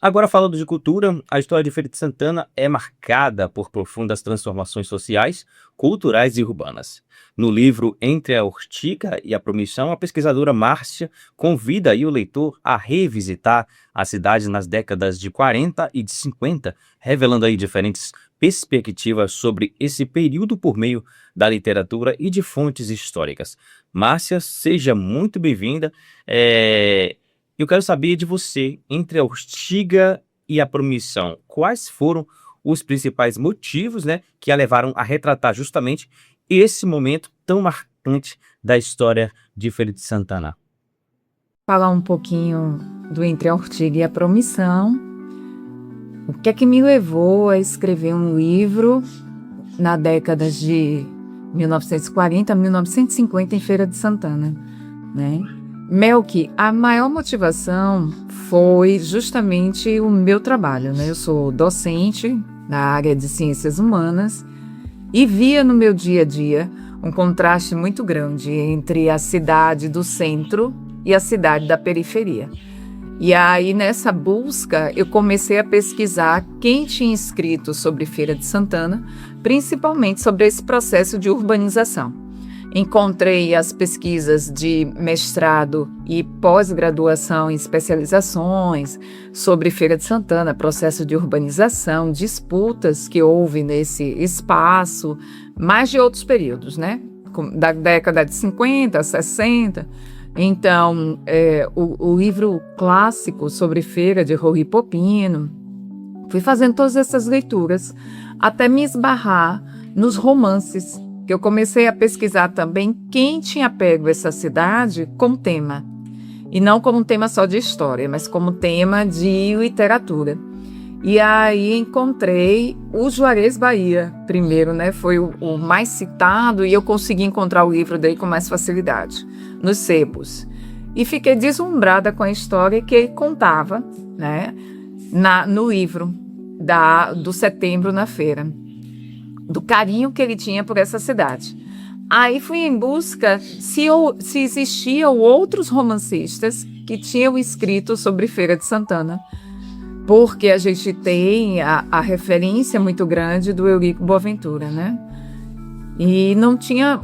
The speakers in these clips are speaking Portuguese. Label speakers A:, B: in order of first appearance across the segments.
A: Agora, falando de cultura, a história de Feira de Santana é marcada por profundas transformações sociais, culturais e urbanas. No livro Entre a Urtiga e a Promissão, a pesquisadora Márcia convida aí o leitor a revisitar a cidade nas décadas de 40 e de 50, revelando aí diferentes perspectivas sobre esse período por meio da literatura e de fontes históricas. Márcia, seja muito bem-vinda. Eu quero saber de você, entre a Urtiga e a Promissão, quais foram os principais motivos, né, que a levaram a retratar justamente esse momento tão marcante da história de Feira de Santana?
B: Falar um pouquinho do Entre a Urtiga e a Promissão. O que é que me levou a escrever um livro na década de 1940 a 1950 em Feira de Santana, né? Melk, a maior motivação foi justamente o meu trabalho, né? Eu sou docente na área de ciências humanas e via no meu dia a dia um contraste muito grande entre a cidade do centro e a cidade da periferia. E aí, nessa busca, eu comecei a pesquisar quem tinha escrito sobre Feira de Santana, principalmente sobre esse processo de urbanização. Encontrei as pesquisas de mestrado e pós-graduação em especializações sobre Feira de Santana, processo de urbanização, disputas que houve nesse espaço, mais de outros períodos, né? Da década de 50, 60. Então, o livro clássico sobre feira de Rori Popino, fui fazendo todas essas leituras até me esbarrar nos romances, que eu comecei a pesquisar também quem tinha pego essa cidade como tema. E não como um tema só de história, mas como tema de literatura. E aí encontrei o Juarez Bahia primeiro, né? Foi o mais citado e eu consegui encontrar o livro dele com mais facilidade, nos sebos. E fiquei deslumbrada com a história que ele contava, né? No livro do Setembro na Feira, do carinho que ele tinha por essa cidade. Aí fui em busca se existiam outros romancistas que tinham escrito sobre Feira de Santana, porque a gente tem a referência muito grande do Eurico Boaventura, né? E não tinha,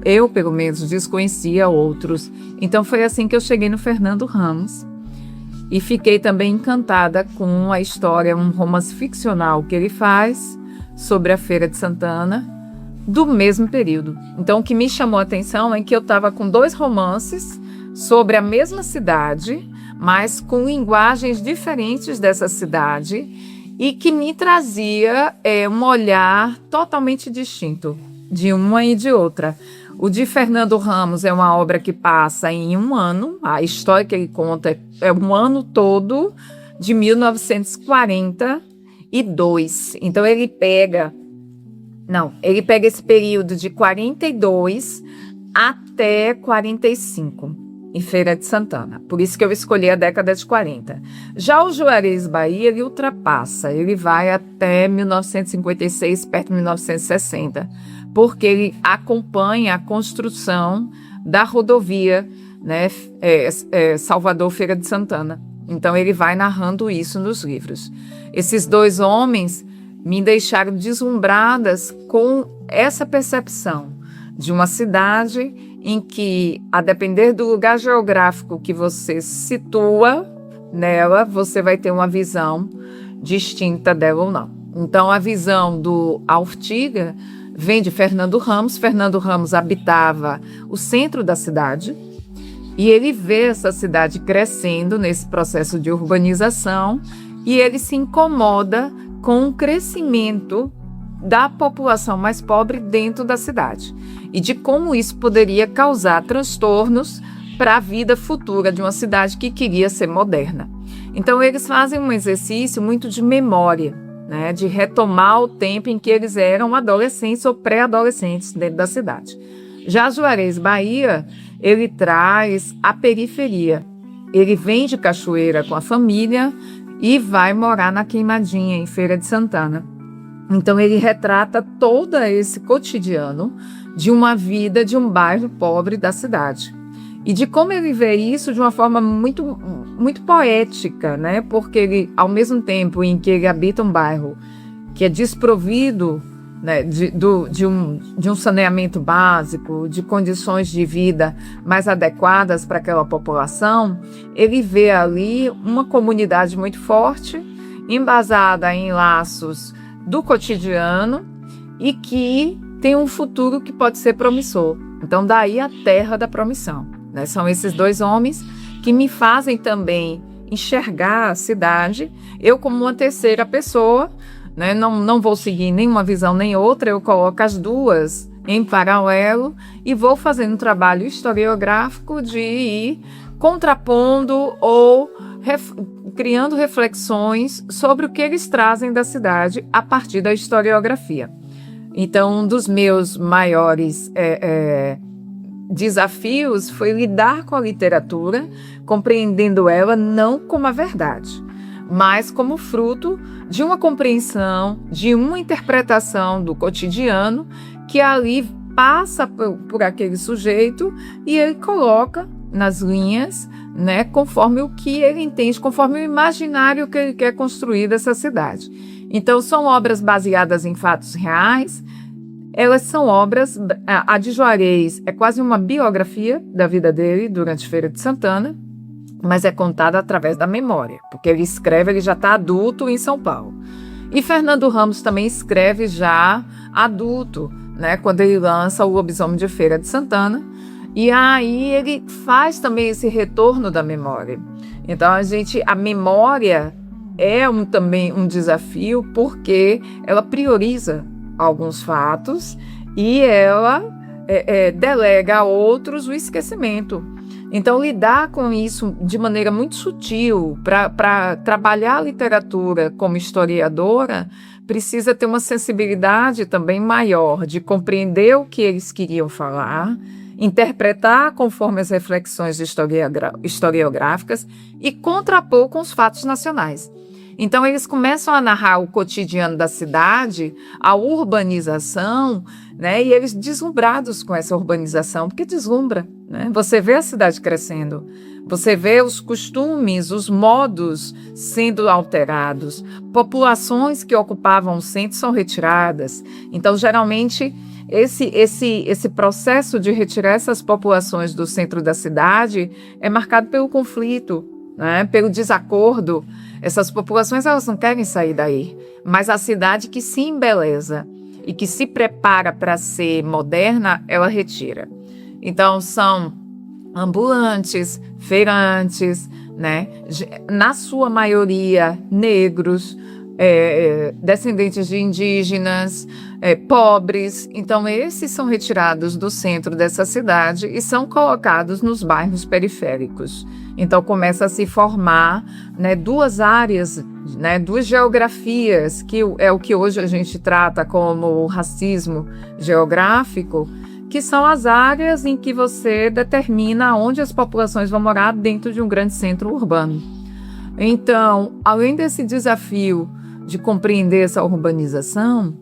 B: eu pelo menos desconhecia outros. Então foi assim que eu cheguei no Fernando Ramos e fiquei também encantada com a história, um romance ficcional que ele faz sobre a Feira de Santana do mesmo período. Então o que me chamou a atenção é que eu estava com dois romances sobre a mesma cidade, mas com linguagens diferentes dessa cidade e que me trazia um olhar totalmente distinto de uma e de outra. O de Fernando Ramos é uma obra que passa em um ano, a história que ele conta é um ano todo de 1942. Então ele pega esse período de 42 até 45. Em Feira de Santana. Por isso que eu escolhi a década de 40. Já o Juarez Bahia, ele ultrapassa, ele vai até 1956, perto de 1960, porque ele acompanha a construção da rodovia, né, Salvador Feira de Santana. Então ele vai narrando isso nos livros. Esses dois homens me deixaram deslumbradas com essa percepção de uma cidade em que, a depender do lugar geográfico que você situa nela, você vai ter uma visão distinta dela ou não. Então, a visão do Urtiga vem de Fernando Ramos. Fernando Ramos habitava o centro da cidade e ele vê essa cidade crescendo nesse processo de urbanização e ele se incomoda com o crescimento da população mais pobre dentro da cidade e de como isso poderia causar transtornos para a vida futura de uma cidade que queria ser moderna. Então eles fazem um exercício muito de memória, né, de retomar o tempo em que eles eram adolescentes ou pré-adolescentes dentro da cidade. Já Juarez Bahia, ele traz a periferia. Ele vem de Cachoeira com a família e vai morar na Queimadinha, em Feira de Santana. Então ele retrata todo esse cotidiano de uma vida de um bairro pobre da cidade. e de como ele vê isso de uma forma muito, muito poética, né? Porque ele, ao mesmo tempo em que ele habita um bairro que é desprovido, né, de um saneamento básico, de condições de vida mais adequadas para aquela população, ele vê ali uma comunidade muito forte, embasada em laços do cotidiano e que tem um futuro que pode ser promissor. Então, daí a terra da promissão, né? São esses dois homens que me fazem também enxergar a cidade, eu como uma terceira pessoa, né? Não vou seguir nenhuma visão nem outra, eu coloco as duas em paralelo e vou fazendo um trabalho historiográfico de ir contrapondo ou criando reflexões sobre o que eles trazem da cidade a partir da historiografia. Então, um dos meus maiores desafios foi lidar com a literatura, compreendendo ela não como a verdade, mas como fruto de uma compreensão, de uma interpretação do cotidiano que ali passa por aquele sujeito e ele coloca nas linhas, né, conforme o que ele entende, conforme o imaginário que ele quer construir dessa cidade. Então, são obras baseadas em fatos reais, elas são obras, a de Juarez é quase uma biografia da vida dele durante Feira de Santana, mas é contada através da memória, porque ele escreve, ele já está adulto em São Paulo. E Fernando Ramos também escreve já adulto, né, quando ele lança O Lobisomem de Feira de Santana, e aí ele faz também esse retorno da memória. Então, a memória é também um desafio, porque ela prioriza alguns fatos e ela delega a outros o esquecimento. Então, lidar com isso de maneira muito sutil, para trabalhar a literatura como historiadora, precisa ter uma sensibilidade também maior de compreender o que eles queriam falar, interpretar conforme as reflexões historiográficas e contrapor com os fatos nacionais. Então, eles começam a narrar o cotidiano da cidade, a urbanização, né? E eles deslumbrados com essa urbanização, porque deslumbra, né? Você vê a cidade crescendo, você vê os costumes, os modos sendo alterados, populações que ocupavam o centro são retiradas. Então, geralmente, esse processo de retirar essas populações do centro da cidade é marcado pelo conflito, né? Pelo desacordo. Essas populações, elas não querem sair daí, mas a cidade que se embeleza e que se prepara para ser moderna, ela retira. Então, são ambulantes, feirantes, né? Na sua maioria negros, descendentes de indígenas, pobres. Então, esses são retirados do centro dessa cidade e são colocados nos bairros periféricos. Então, começa a se formar, né, duas áreas, né, duas geografias, que é o que hoje a gente trata como racismo geográfico, que são as áreas em que você determina onde as populações vão morar dentro de um grande centro urbano. Então, além desse desafio de compreender essa urbanização,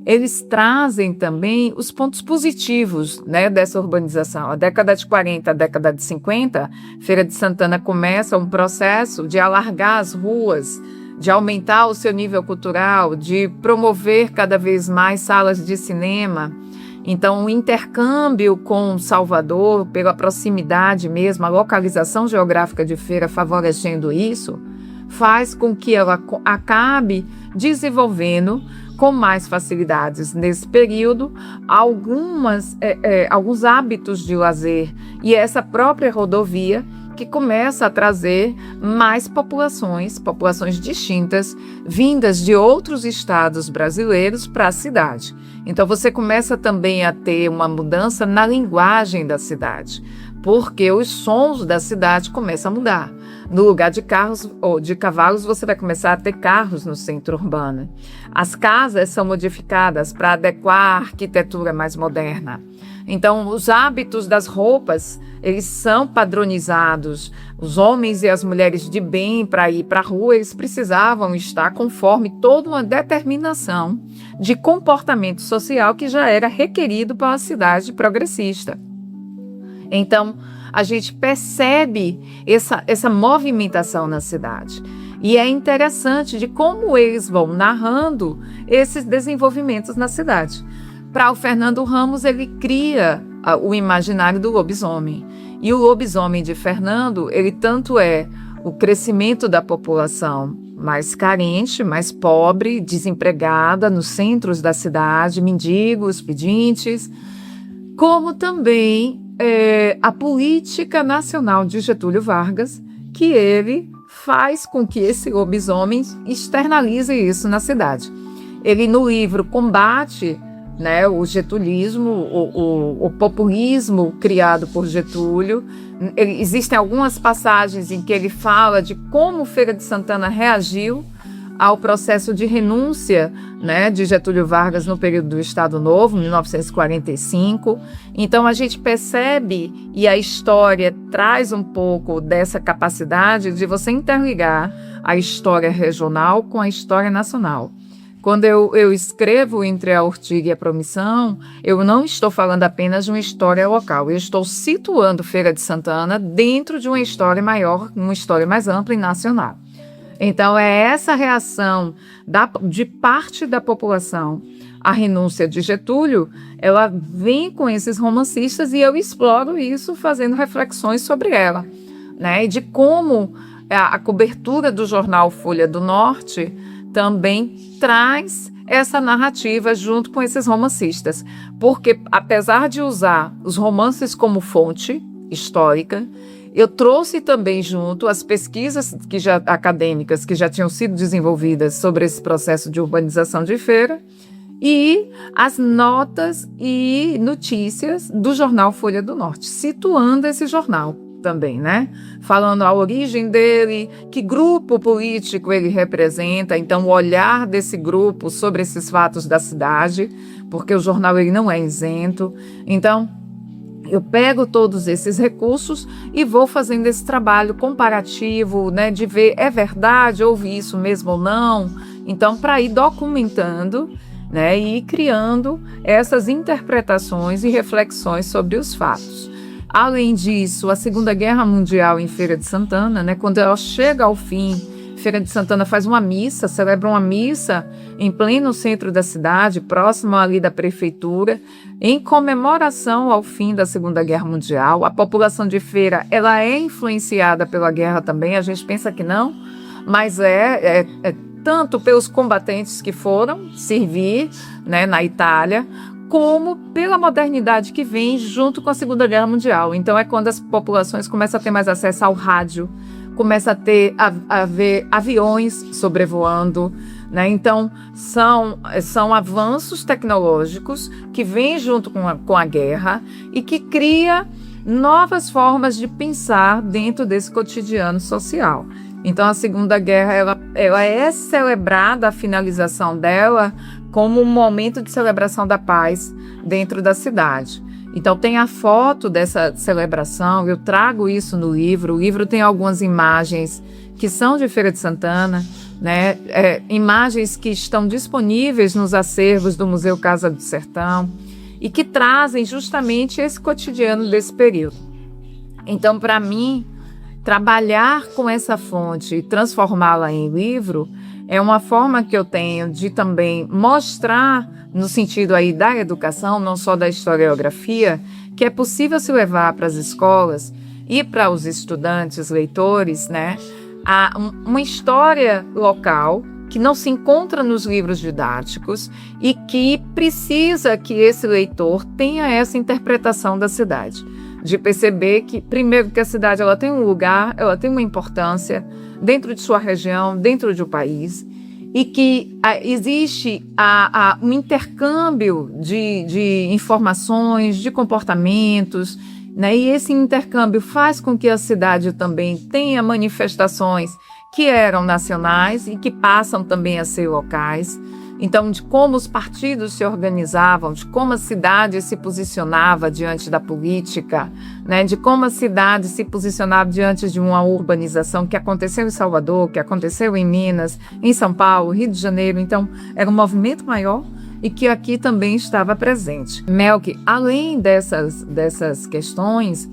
B: eles trazem também os pontos positivos, né, dessa urbanização. A década de 40, a década de 50, Feira de Santana começa um processo de alargar as ruas, de aumentar o seu nível cultural, de promover cada vez mais salas de cinema. Então, o intercâmbio com Salvador, pela proximidade mesmo, a localização geográfica de Feira favorecendo isso, faz com que ela acabe desenvolvendo com mais facilidades nesse período alguns hábitos de lazer, e essa própria rodovia que começa a trazer mais populações distintas, vindas de outros estados brasileiros para a cidade. Então você começa também a ter uma mudança na linguagem da cidade, porque os sons da cidade começam a mudar. No lugar de carros ou de cavalos, você vai começar a ter carros no centro urbano. As casas são modificadas para adequar a arquitetura mais moderna. Então, os hábitos das roupas, eles são padronizados. Os homens e as mulheres de bem para ir para a rua, eles precisavam estar conforme toda uma determinação de comportamento social que já era requerido para uma cidade progressista. Então, a gente percebe essa movimentação na cidade. E é interessante de como eles vão narrando esses desenvolvimentos na cidade. Para o Fernando Ramos, ele cria o imaginário do lobisomem. E o lobisomem de Fernando, ele tanto é o crescimento da população mais carente, mais pobre, desempregada, nos centros da cidade, mendigos, pedintes, como também a política nacional de Getúlio Vargas, que ele faz com que esse lobisomem externalize isso na cidade. Ele, no livro, combate, né, o getulismo, o populismo criado por Getúlio. Existem algumas passagens em que ele fala de como Feira de Santana reagiu ao processo de renúncia, né, de Getúlio Vargas no período do Estado Novo, 1945. Então a gente percebe, e a história traz um pouco dessa capacidade de você interligar a história regional com a história nacional. Quando eu escrevo Entre a Ortiga e a Promissão, eu não estou falando apenas de uma história local, eu estou situando Feira de Santana dentro de uma história maior, uma história mais ampla e nacional. Então, é essa reação de parte da população à renúncia de Getúlio, ela vem com esses romancistas e eu exploro isso fazendo reflexões sobre ela, né? E de como a cobertura do jornal Folha do Norte também traz essa narrativa junto com esses romancistas. Porque, apesar de usar os romances como fonte histórica, eu trouxe também junto as pesquisas acadêmicas que já tinham sido desenvolvidas sobre esse processo de urbanização de Feira e as notas e notícias do jornal Folha do Norte, situando esse jornal também, né? Falando a origem dele, que grupo político ele representa, então o olhar desse grupo sobre esses fatos da cidade, porque o jornal ele não é isento. Então, eu pego todos esses recursos e vou fazendo esse trabalho comparativo, né, de ver, é verdade, houve isso mesmo ou não? Então, para ir documentando, né, e ir criando essas interpretações e reflexões sobre os fatos. Além disso, a Segunda Guerra Mundial em Feira de Santana, né, quando ela chega ao fim, Feira de Santana faz uma missa, celebra uma missa em pleno centro da cidade, próximo ali da prefeitura, em comemoração ao fim da Segunda Guerra Mundial. A população de Feira, ela é influenciada pela guerra também, a gente pensa que não, mas é tanto pelos combatentes que foram servir, né, na Itália, como pela modernidade que vem junto com a Segunda Guerra Mundial. Então é quando as populações começam a ter mais acesso ao rádio, começa a ver aviões sobrevoando, né? Então são avanços tecnológicos que vêm junto com a guerra e que cria novas formas de pensar dentro desse cotidiano social. Então a Segunda Guerra ela é celebrada, a finalização dela, como um momento de celebração da paz dentro da cidade. Então tem a foto dessa celebração, eu trago isso no livro. O livro tem algumas imagens que são de Feira de Santana, né? Imagens que estão disponíveis nos acervos do Museu Casa do Sertão e que trazem justamente esse cotidiano desse período. Então, para mim, trabalhar com essa fonte e transformá-la em livro é uma forma que eu tenho de também mostrar, no sentido aí da educação, não só da historiografia, que é possível se levar para as escolas e para os estudantes, leitores, né, uma história local que não se encontra nos livros didáticos e que precisa que esse leitor tenha essa interpretação da cidade. De perceber que, primeiro, que a cidade ela tem um lugar, ela tem uma importância dentro de sua região, dentro de um país, e que existe um intercâmbio de informações, de comportamentos, né? E esse intercâmbio faz com que a cidade também tenha manifestações que eram nacionais e que passam também a ser locais. Então, de como os partidos se organizavam, de como a cidade se posicionava diante da política, né? De como a cidade se posicionava diante de uma urbanização que aconteceu em Salvador, que aconteceu em Minas, em São Paulo, Rio de Janeiro. Então, era um movimento maior e que aqui também estava presente. Melk, além dessas questões,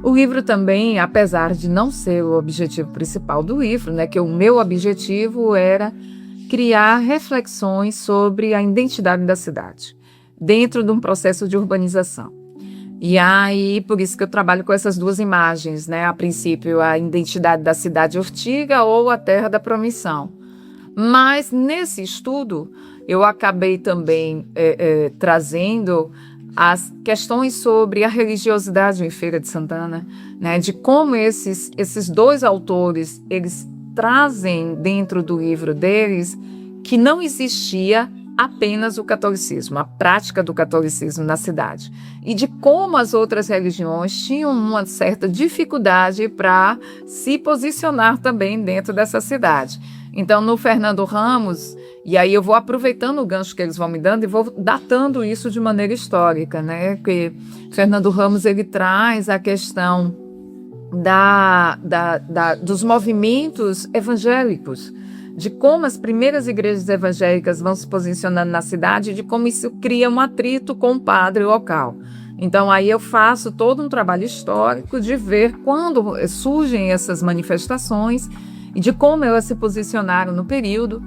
B: O livro também, apesar de não ser o objetivo principal do livro, né, que o meu objetivo era criar reflexões sobre a identidade da cidade, dentro de um processo de urbanização. E aí, por isso que eu trabalho com essas duas imagens, né? A princípio, a identidade da cidade Ortiga ou a Terra da Promissão. Mas, nesse estudo, eu acabei também trazendo as questões sobre a religiosidade em Feira de Santana, né? De como esses dois autores, eles trazem dentro do livro deles que não existia apenas o catolicismo, a prática do catolicismo na cidade, e de como as outras religiões tinham uma certa dificuldade para se posicionar também dentro dessa cidade. Então, no Fernando Ramos, e aí eu vou aproveitando o gancho que eles vão me dando e vou datando isso de maneira histórica, né? Porque Fernando Ramos, ele traz a questão dos movimentos evangélicos, de como as primeiras igrejas evangélicas vão se posicionando na cidade, de como isso cria um atrito com o padre local. Então, aí eu faço todo um trabalho histórico de ver quando surgem essas manifestações e de como elas se posicionaram no período.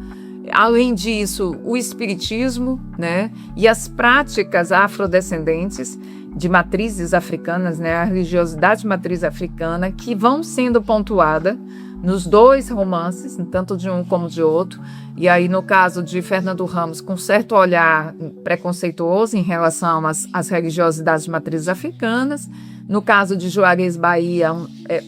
B: Além disso, o espiritismo, né, e as práticas afrodescendentes de matrizes africanas, né, a religiosidade de matriz africana, que vão sendo pontuada nos dois romances, tanto de um como de outro. E aí, no caso de Fernando Ramos, com certo olhar preconceituoso em relação às religiosidades de matrizes africanas. No caso de Juarez Bahia,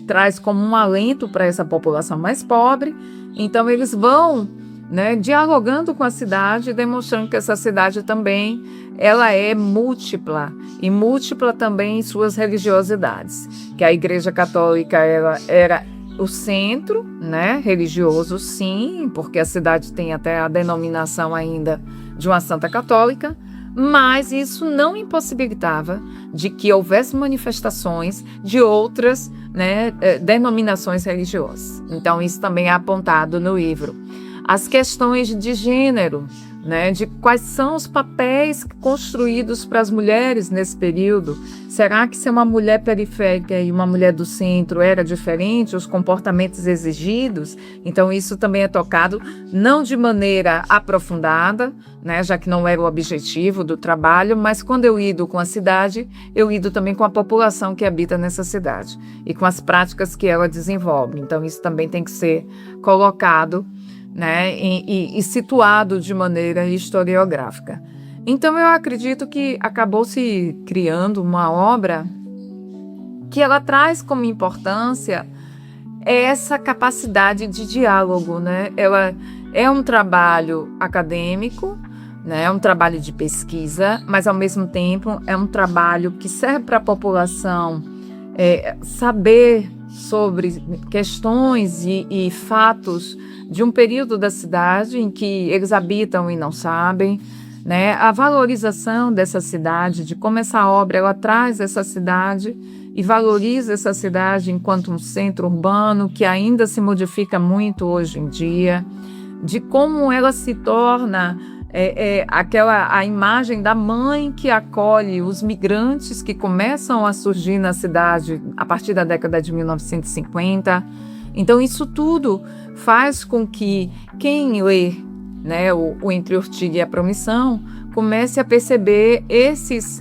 B: traz como um alento para essa população mais pobre. Então, eles vão, né, dialogando com a cidade, demonstrando que essa cidade também ela é múltipla, e múltipla também em suas religiosidades. Que a Igreja Católica ela era o centro, né, religioso, sim, porque a cidade tem até a denominação ainda de uma santa católica, mas isso não impossibilitava de que houvesse manifestações de outras, né, denominações religiosas. Então, isso também é apontado no livro. As questões de gênero, né, de quais são os papéis construídos para as mulheres nesse período. Será que ser uma mulher periférica e uma mulher do centro era diferente, os comportamentos exigidos? Então, isso também é tocado, não de maneira aprofundada, né, já que não era o objetivo do trabalho, mas quando eu lido com a cidade, eu lido também com a população que habita nessa cidade e com as práticas que ela desenvolve. Então, isso também tem que ser colocado, né, e situado de maneira historiográfica. Então, eu acredito que acabou se criando uma obra que ela traz como importância essa capacidade de diálogo, né? Ela é um trabalho acadêmico, né? É um trabalho de pesquisa, mas, ao mesmo tempo, é um trabalho que serve para a população saber sobre questões e fatos de um período da cidade em que eles habitam e não sabem, né? A valorização dessa cidade, de como essa obra ela traz essa cidade e valoriza essa cidade enquanto um centro urbano que ainda se modifica muito hoje em dia, de como ela se torna a imagem da mãe que acolhe os migrantes que começam a surgir na cidade a partir da década de 1950. Então, isso tudo faz com que quem lê, né, o Entre Ortiga e a Promissão comece a perceber esse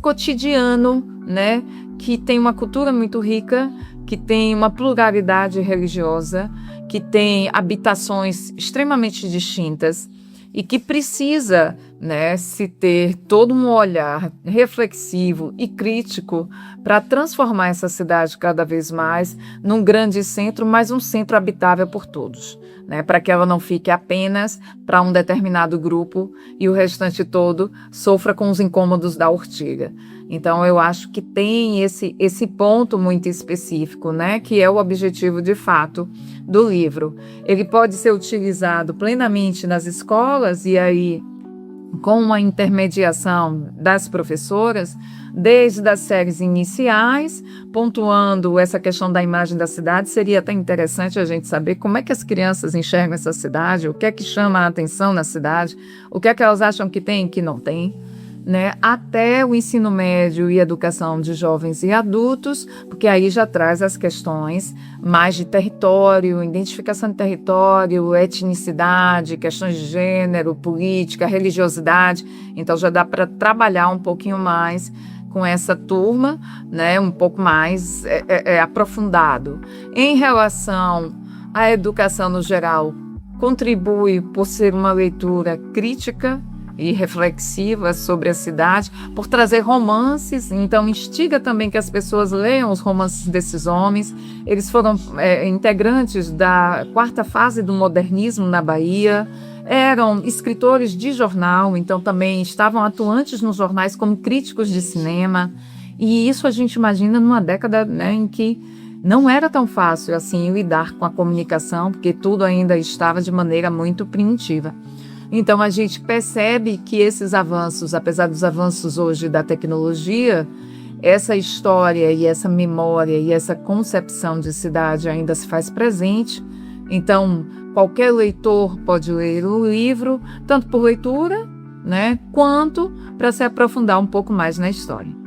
B: cotidiano, né, que tem uma cultura muito rica, que tem uma pluralidade religiosa, que tem habitações extremamente distintas e que precisa, né, se ter todo um olhar reflexivo e crítico para transformar essa cidade cada vez mais num grande centro, mas um centro habitável por todos, né, para que ela não fique apenas para um determinado grupo e o restante todo sofra com os incômodos da Ortiga. Então, eu acho que tem esse ponto muito específico, né, que é o objetivo, de fato, do livro. Ele pode ser utilizado plenamente nas escolas e aí, com uma intermediação das professoras, desde as séries iniciais, pontuando essa questão da imagem da cidade. Seria até interessante a gente saber como é que as crianças enxergam essa cidade, o que é que chama a atenção na cidade, o que é que elas acham que tem e que não tem. né, até o ensino médio e educação de jovens e adultos, porque aí já traz as questões mais de território, identificação de território, etnicidade, questões de gênero, política, religiosidade. Então já dá para trabalhar um pouquinho mais com essa turma, né, um pouco mais aprofundado. Em relação à educação no geral, contribui por ser uma leitura crítica e reflexiva sobre a cidade, por trazer romances, então instiga também que as pessoas leiam os romances desses homens. Eles foram integrantes da 4ª fase do modernismo na Bahia, eram escritores de jornal, então também estavam atuantes nos jornais como críticos de cinema, e isso a gente imagina numa década, né, em que não era tão fácil assim lidar com a comunicação, porque tudo ainda estava de maneira muito primitiva. Então a gente percebe que esses avanços, apesar dos avanços hoje da tecnologia, essa história e essa memória e essa concepção de cidade ainda se faz presente. Então qualquer leitor pode ler o livro, tanto por leitura, né, quanto para se aprofundar um pouco mais na história.